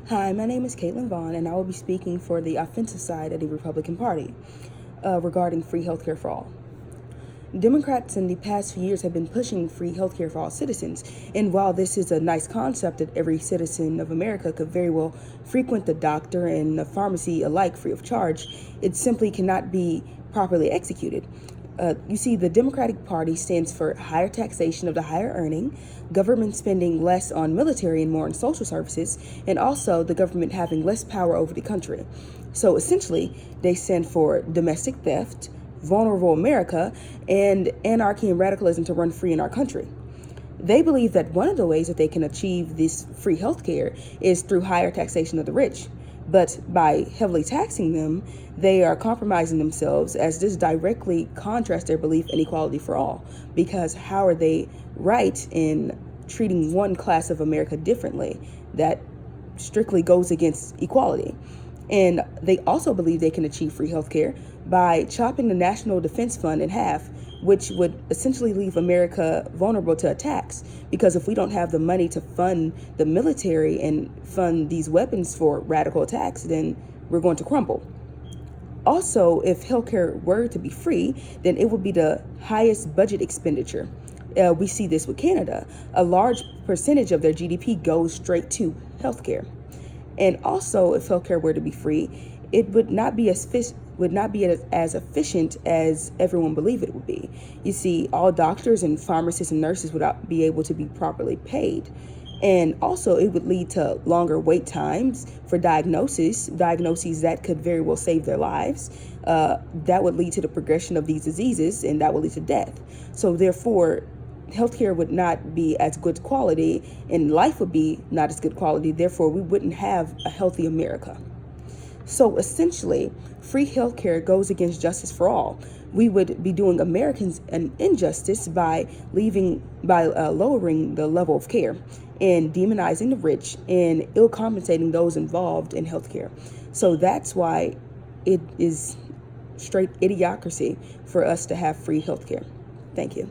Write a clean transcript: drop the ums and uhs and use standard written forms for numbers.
Hi, my name is Caitlin Vaughn, and I will be speaking for the offensive side of the Republican Party regarding free healthcare for all. Democrats in the past few years have been pushing free healthcare for all citizens, and while this is a nice concept that every citizen of America could very well frequent the doctor and the pharmacy alike free of charge, it simply cannot be properly executed. You see, the Democratic Party stands for higher taxation of the higher earning, government spending less on military and more on social services, and also the government having less power over the country. So essentially, they stand for domestic theft, vulnerable America, and anarchy and radicalism to run free in our country. They believe that one of the ways that they can achieve this free healthcare is through higher taxation of the rich. But by heavily taxing them, they are compromising themselves, as this directly contrasts their belief in equality for all. Because how are they right in treating one class of America differently? That strictly goes against equality. And they also believe they can achieve free healthcare by chopping the National Defense Fund in half, which would essentially leave America vulnerable to attacks. Because if we don't have the money to fund the military and fund these weapons for radical attacks, then we're going to crumble. Also, if healthcare were to be free, then it would be the highest budget expenditure. We see this with Canada. A large percentage of their GDP goes straight to healthcare. And also, if healthcare were to be free, it would not be as efficient as everyone believed it would be. You see, all doctors and pharmacists and nurses would not be able to be properly paid. And also, it would lead to longer wait times for diagnoses that could very well save their lives. That would lead to the progression of these diseases, and that would lead to death. So therefore, healthcare would not be as good quality, and life would be not as good quality. Therefore, we wouldn't have a healthy America. So essentially, free healthcare goes against justice for all. We would be doing Americans an injustice by lowering the level of care and demonizing the rich and ill compensating those involved in healthcare. So that's why it is straight idiocracy for us to have free healthcare. Thank you.